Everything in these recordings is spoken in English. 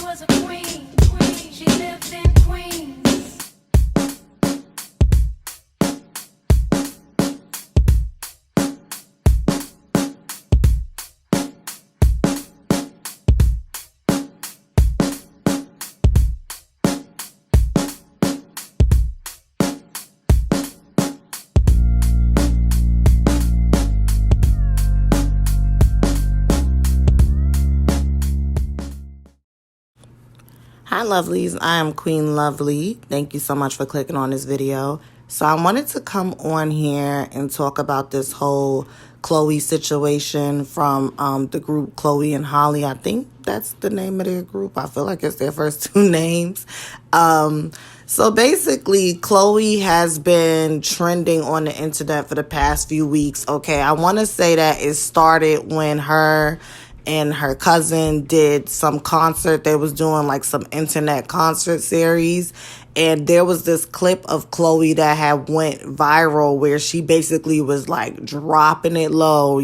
was a queen. She lived in Queens. Hi lovelies, I am Queen Lovely. Thank you so much for clicking on this video. So I wanted to come on here and talk about this whole Chloe situation from the group Chloe and Holly. I think that's the name of their group. I feel like it's their first two names. So basically, Chloe has been trending on the internet for the past few weeks. Okay, I want to say that it started when her and her cousin did some concert. They was doing like some internet concert series. And there was this clip of Chloe that had went viral where she basically was like dropping it low,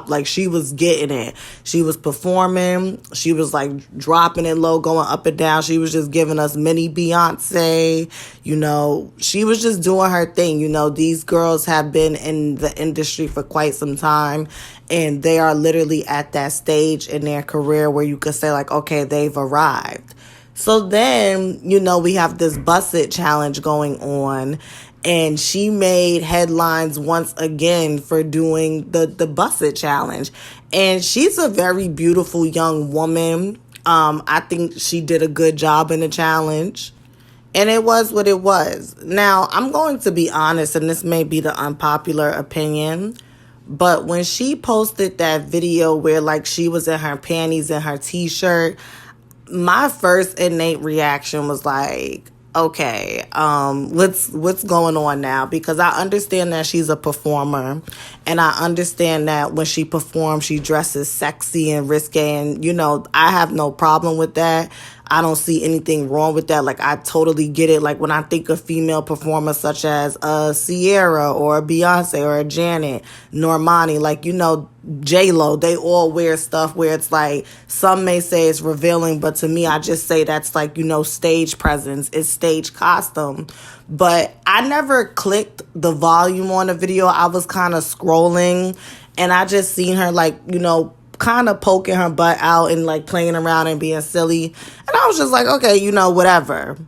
like she was getting it. She was performing. She was like dropping it low, going up and down. She was just giving us mini Beyonce. You know, she was just doing her thing. You know, these girls have been in the industry for quite some time. And they are literally at that stage in their career where you could say like, okay, they've arrived. So then, you know, we have this Bust It challenge going on, and she made headlines once again for doing the Bust It challenge. And she's a very beautiful young woman. I think she did a good job in the challenge. And it was what it was. Now, I'm going to be honest, and this may be the unpopular opinion, but when she posted that video where like she was in her panties and her t-shirt, my first innate reaction was like, okay, what's going on now? Because I understand that she's a performer, and I understand that when she performs, she dresses sexy and risque, and, you know, I have no problem with that. I don't see anything wrong with that. Like, I totally get it. Like, when I think of female performers such as a Sierra or a Beyonce or a Janet, Normani, like, you know, J-Lo, they all wear stuff where it's like, some may say it's revealing, but to me, I just say that's like, you know, stage presence. It's stage costume. But I never clicked the volume on the video. I was kind of scrolling, and I just seen her like, you know, kind of poking her butt out and like playing around and being silly. And I was just like, okay, you know, whatever.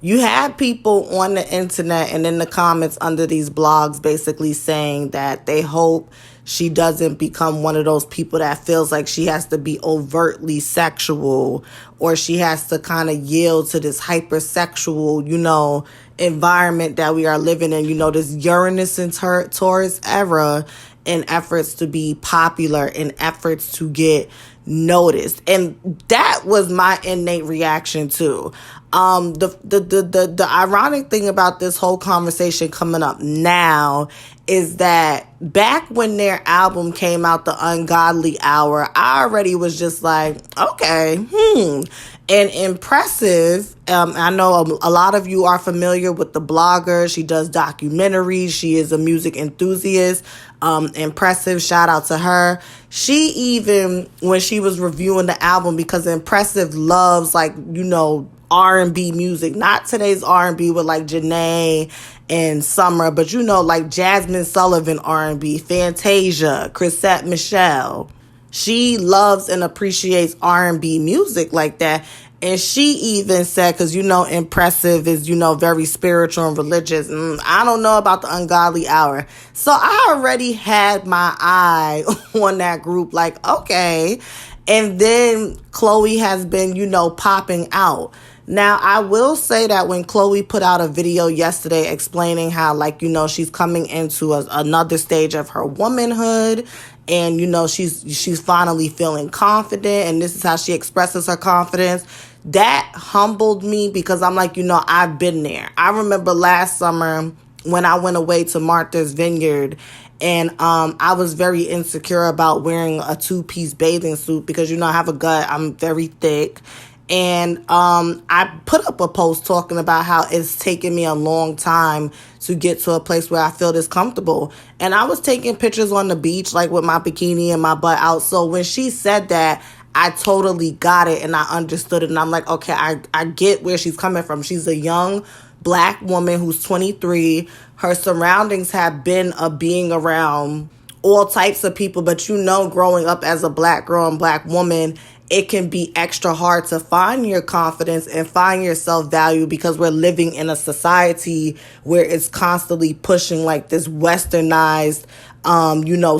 You had people on the internet and in the comments under these blogs basically saying that they hope she doesn't become one of those people that feels like she has to be overtly sexual, or she has to kind of yield to this hypersexual, you know, environment that we are living in, you know, this Uranus and Taurus era, in efforts to be popular, in efforts to get noticed. And that was my innate reaction too. The ironic thing about this whole conversation coming up now is that back when their album came out, The Ungodly Hour, I already was just like, okay, And Impressive, I know a lot of you are familiar with the blogger. She does documentaries. She is a music enthusiast. Impressive, shout out to her. She even, when she was reviewing the album, because Impressive loves, like, you know, R&B music, not today's R&B with like Janae and Summer, but you know, like Jasmine Sullivan R&B, Fantasia, Chrisette Michele. She loves and appreciates R&B music like that. And she even said, because, you know, Impressive is, you know, very spiritual and religious. I don't know about The Ungodly Hour. So I already had my eye on that group, like, okay. And then Chloe has been, you know, popping out. Now, I will say that when Chloe put out a video yesterday explaining how, like, you know, she's coming into another stage of her womanhood, and, you know, she's finally feeling confident, and this is how she expresses her confidence, that humbled me, because I'm like, you know, I've been there. I remember last summer when I went away to Martha's Vineyard, and I was very insecure about wearing a two-piece bathing suit because, you know, I have a gut. I'm very thick. And I put up a post talking about how it's taken me a long time to get to a place where I feel this comfortable. And I was taking pictures on the beach, like with my bikini and my butt out. So when she said that, I totally got it and I understood it. And I'm like, okay, I get where she's coming from. She's a young Black woman who's 23. Her surroundings have been of being around all types of people, but growing up as a Black girl and Black woman, it can be extra hard to find your confidence and find your self-value because we're living in a society where it's constantly pushing like this westernized,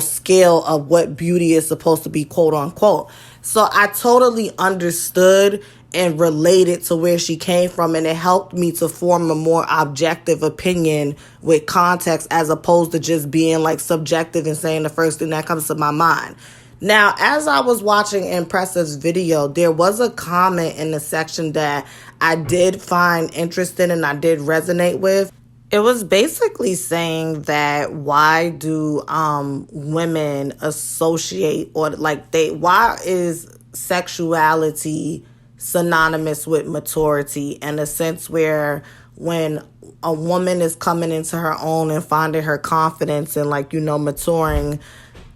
scale of what beauty is supposed to be, quote unquote. So I totally understood and related to where she came from, and it helped me to form a more objective opinion with context as opposed to just being like subjective and saying the first thing that comes to my mind. Now, as I was watching Impressive's video, there was a comment in the section that I did find interesting and I did resonate with. It was basically saying that why do women associate or why is sexuality synonymous with maturity, in a sense where when a woman is coming into her own and finding her confidence and maturing,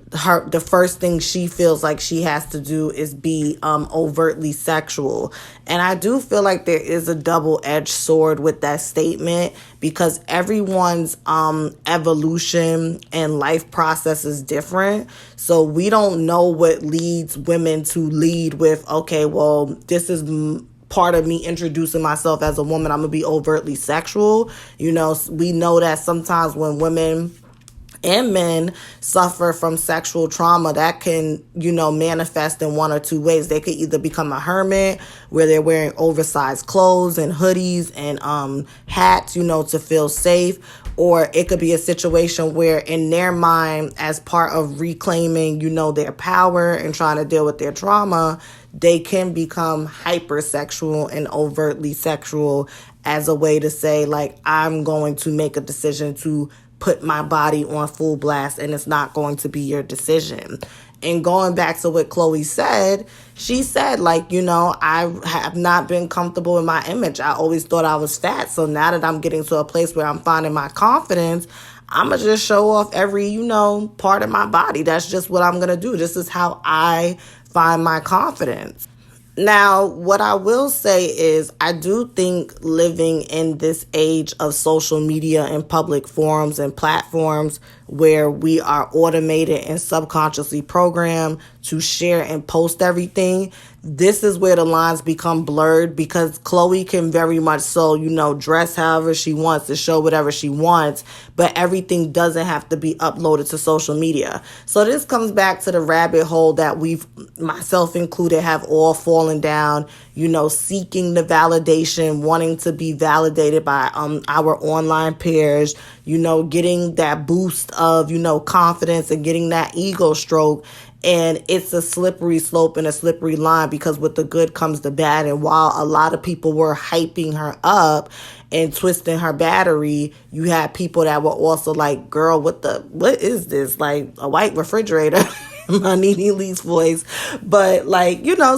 the first thing she feels like she has to do is be overtly sexual. And I do feel like there is a double-edged sword with that statement because everyone's evolution and life process is different. So we don't know what leads women to lead with, okay, well, this is part of me introducing myself as a woman, I'm gonna be overtly sexual. We know that sometimes when women and men suffer from sexual trauma, that can, manifest in one or two ways. They could either become a hermit, where they're wearing oversized clothes and hoodies and hats, to feel safe. Or it could be a situation where in their mind, as part of reclaiming, their power and trying to deal with their trauma, they can become hypersexual and overtly sexual as a way to say, like, I'm going to make a decision to put my body on full blast and it's not going to be your decision. And going back to what Chloe said, she said, I have not been comfortable in my image. I always thought I was fat. So now that I'm getting to a place where I'm finding my confidence, I'm going to just show off every, part of my body. That's just what I'm going to do. This is how I find my confidence. Now, what I will say is I do think living in this age of social media and public forums and platforms where we are automated and subconsciously programmed to share and post everything, this is where the lines become blurred because Chloe can very much so, dress however she wants to show whatever she wants, but everything doesn't have to be uploaded to social media. So this comes back to the rabbit hole that we've, myself included, have all fallen down, seeking the validation, wanting to be validated by our online peers, getting that boost of, confidence and getting that ego stroke. And it's a slippery slope and a slippery line because with the good comes the bad. And while a lot of people were hyping her up and twisting her battery, you had people that were also like, girl, what is this? Like a white refrigerator, my Nene Lee's voice. But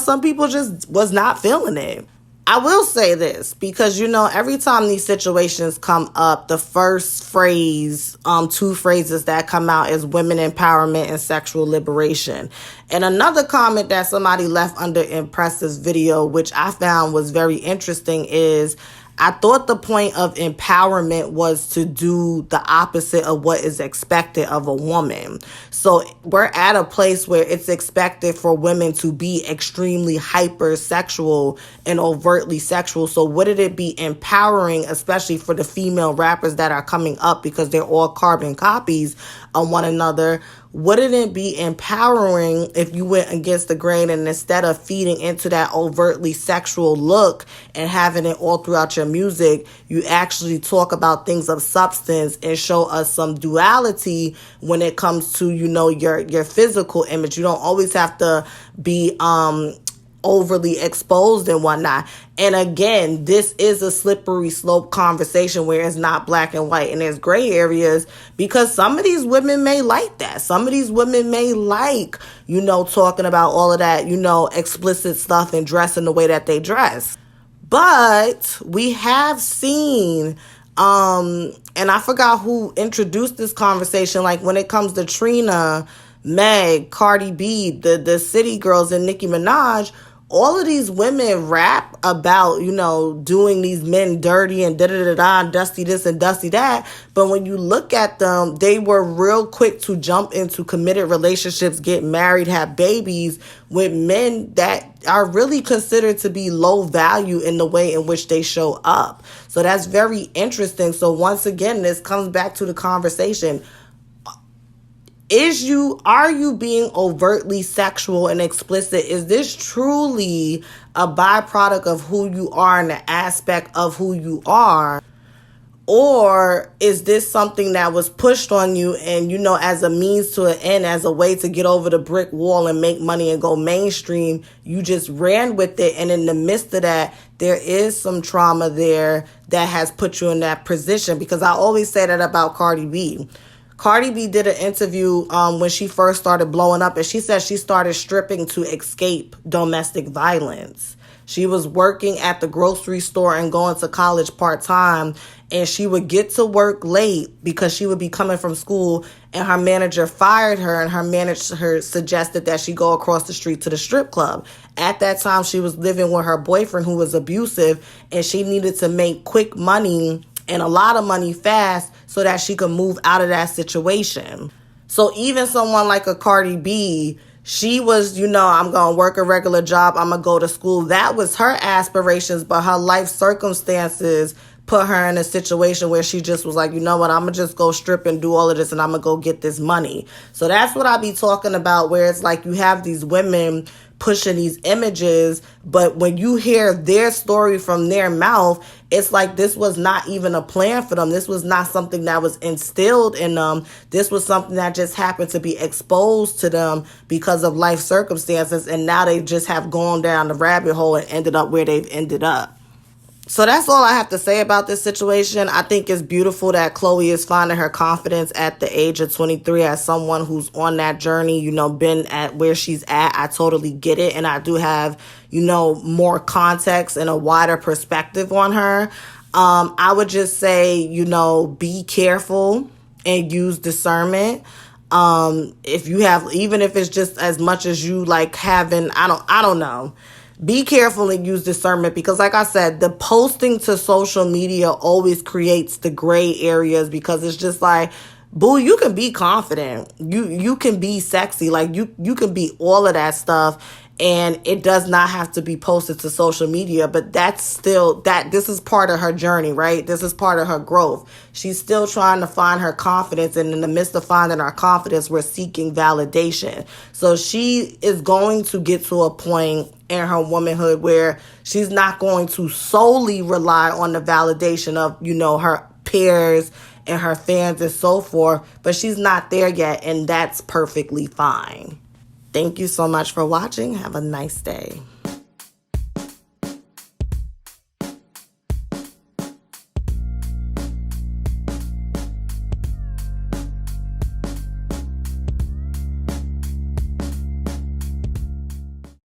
some people just was not feeling it. I will say this because, every time these situations come up, the first phrase, two phrases that come out is women empowerment and sexual liberation. And another comment that somebody left under Impressive's video, which I found was very interesting, is I thought the point of empowerment was to do the opposite of what is expected of a woman. So we're at a place where it's expected for women to be extremely hypersexual and overtly sexual. So wouldn't it be empowering, especially for the female rappers that are coming up because they're all carbon copies of one another? Wouldn't it be empowering if you went against the grain and instead of feeding into that overtly sexual look and having it all throughout your music, you actually talk about things of substance and show us some duality when it comes to, your physical image? You don't always have to be overly exposed and whatnot. And again, this is a slippery slope conversation where it's not black and white and there's gray areas because some of these women may like that. Some of these women may like, talking about all of that, explicit stuff and dressing the way that they dress. But we have seen, and I forgot who introduced this conversation, like when it comes to Trina, Meg, Cardi B, the City Girls, and Nicki Minaj, all of these women rap about, doing these men dirty and da-da-da-da, dusty this and dusty that. But when you look at them, they were real quick to jump into committed relationships, get married, have babies with men that are really considered to be low value in the way in which they show up. So that's very interesting. So once again, this comes back to the conversation. Are you being overtly sexual and explicit? Is this truly a byproduct of who you are and the aspect of who you are? Or is this something that was pushed on you and, as a means to an end, as a way to get over the brick wall and make money and go mainstream, you just ran with it. And in the midst of that, there is some trauma there that has put you in that position. Because I always say that about Cardi B. Cardi B did an interview when she first started blowing up, and she said she started stripping to escape domestic violence. She was working at the grocery store and going to college part-time, and she would get to work late because she would be coming from school, and her manager fired her, and her manager suggested that she go across the street to the strip club. At that time, she was living with her boyfriend who was abusive, and she needed to make quick money and a lot of money fast so that she could move out of that situation. So even someone like a Cardi B, she was, I'm going to work a regular job, I'm going to go to school. That was her aspirations, but her life circumstances put her in a situation where she just was like, you know what, I'm going to just go strip and do all of this and I'm going to go get this money. So that's what I be talking about, where it's like you have these women pushing these images, but when you hear their story from their mouth, it's like this was not even a plan for them. This was not something that was instilled in them. This was something that just happened to be exposed to them because of life circumstances, and now they just have gone down the rabbit hole and ended up where they've ended up. So that's all I have to say about this situation. I think it's beautiful that Chloe is finding her confidence at the age of 23 as someone who's on that journey, been at where she's at. I totally get it. And I do have, more context and a wider perspective on her. I would just say, be careful and use discernment. If you have, even if it's just as much as you like having, I don't know. Be careful and use discernment, because like I said, the posting to social media always creates the gray areas, because it's just like, boo, you can be confident. You can be sexy. Like you can be all of that stuff. And it does not have to be posted to social media, but that's still this is part of her journey, right? This is part of her growth. She's still trying to find her confidence. And in the midst of finding our confidence, we're seeking validation. So she is going to get to a point in her womanhood where she's not going to solely rely on the validation of, her peers and her fans and so forth, but she's not there yet. And that's perfectly fine. Thank you so much for watching. Have a nice day.